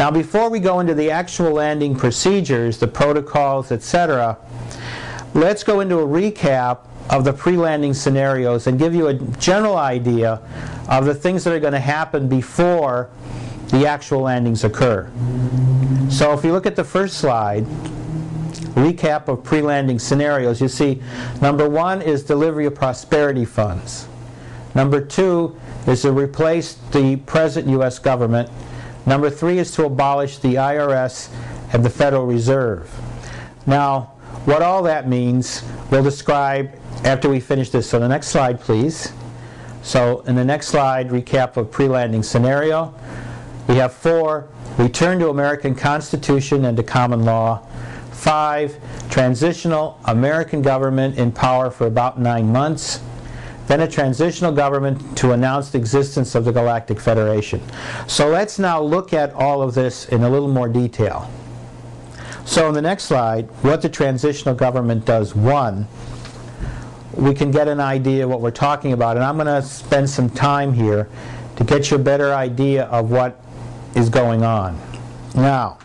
Now before we go into the actual landing procedures, the protocols, etc., let's go into a recap of the pre-landing scenarios and give you a general idea of the things that are going to happen before the actual landings occur. So if you look at the first slide, recap of pre-landing scenarios, you see number 1 is delivery of prosperity funds. Number 2 is to replace the present U.S. government. Number 3 is to abolish the IRS and the Federal Reserve. Now, what all that means we'll describe after we finish this. So the next slide, please. So in the next slide, recap of pre-landing scenario. We have 4, return to American Constitution and to common law. 5, transitional American government in power for about 9 months. Then a transitional government to announce the existence of the Galactic Federation. So let's now look at all of this in a little more detail. So in the next slide, what the transitional government does. 1, we can get an idea of what we're talking about, and I'm going to spend some time here to get you a better idea of what is going on. Now,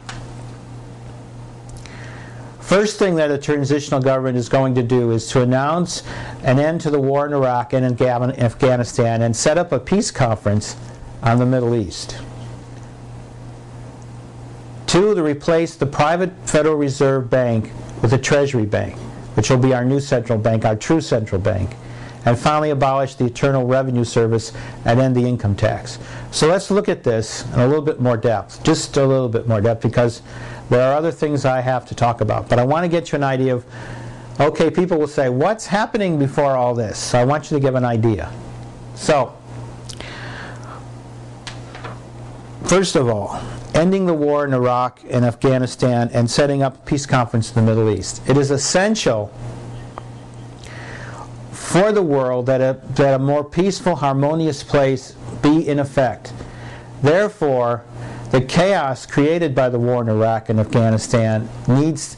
first thing that a transitional government is going to do is to announce an end to the war in Iraq and in Afghanistan and set up a peace conference on the Middle East. 2, to replace the private Federal Reserve Bank with a Treasury Bank, which will be our new central bank, our true central bank. And finally, abolish the Internal Revenue Service and end the income tax. So let's look at this in a little bit more depth, just a little bit more depth, because there are other things I have to talk about. But I want to get you an idea of, okay, people will say, what's happening before all this? So I want you to give an idea. So, first of all, ending the war in Iraq and Afghanistan and setting up a peace conference in the Middle East. It is essential for the world that a more peaceful, harmonious place be in effect. Therefore, the chaos created by the war in Iraq and Afghanistan needs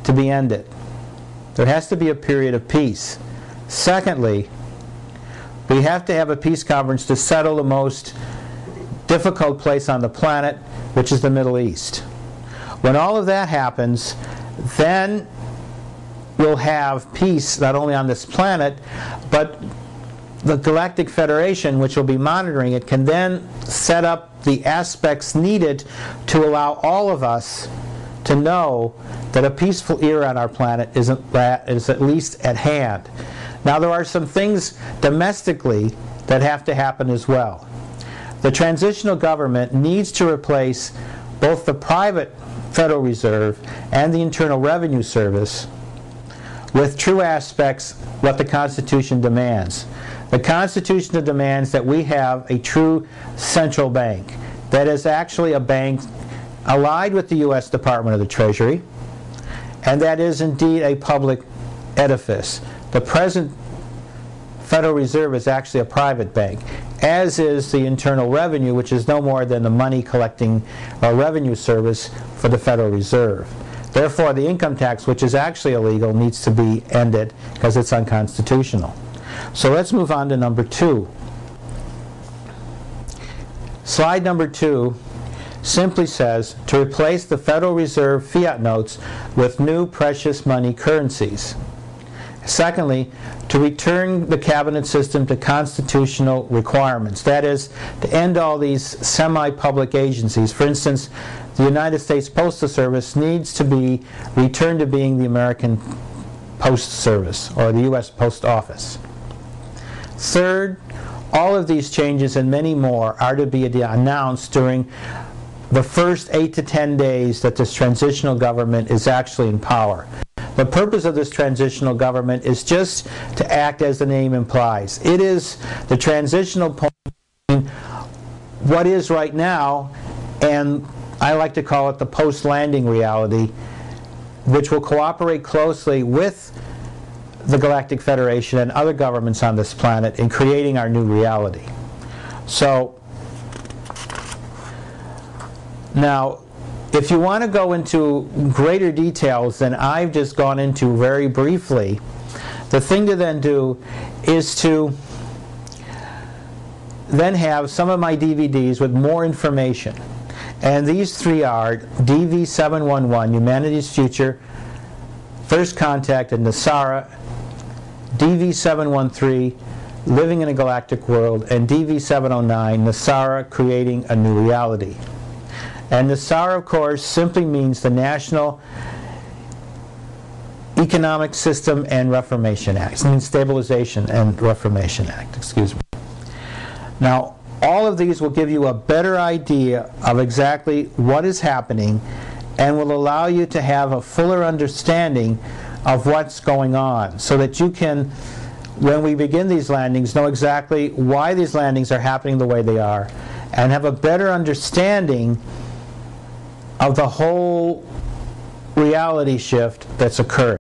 to be ended. There has to be a period of peace. Secondly, we have to have a peace conference to settle the most difficult place on the planet, which is the Middle East. When all of that happens, then we'll have peace not only on this planet, but the Galactic Federation, which will be monitoring it, can then set up the aspects needed to allow all of us to know that a peaceful era on our planet is at least at hand. Now, there are some things domestically that have to happen as well. The transitional government needs to replace both the private Federal Reserve and the Internal Revenue Service with true aspects what the Constitution demands. The Constitution demands that we have a true central bank that is actually a bank allied with the U.S. Department of the Treasury, and that is indeed a public edifice. The present Federal Reserve is actually a private bank, as is the Internal Revenue, which is no more than the money collecting revenue service for the Federal Reserve. Therefore, the income tax, which is actually illegal, needs to be ended because it's unconstitutional. So let's move on to number 2. Slide number 2 simply says to replace the Federal Reserve fiat notes with new precious money currencies. Secondly, to return the cabinet system to constitutional requirements. That is, to end all these semi-public agencies. For instance, the United States Postal Service needs to be returned to being the American Post Service, or the U.S. Post Office. Third, all of these changes and many more are to be announced during the first 8 to 10 days that this transitional government is actually in power. The purpose of this transitional government is just to act as the name implies. It is the transitional point between what is right now and I like to call it the post-landing reality, which will cooperate closely with the Galactic Federation and other governments on this planet in creating our new reality. So, now, if you want to go into greater details than I've just gone into very briefly, the thing to then do is to then have some of my DVDs with more information. And these three are DV711, Humanity's Future, First Contact, and Nasara, DV713, Living in a Galactic World, and DV709, Nasara, Creating a New Reality. And Nasara, of course, simply means the National Economic System and Reformation Act. It means Stabilization and Reformation Act, excuse me. Now, all of these will give you a better idea of exactly what is happening and will allow you to have a fuller understanding of what's going on, so that you can, when we begin these landings, know exactly why these landings are happening the way they are and have a better understanding of the whole reality shift that's occurred.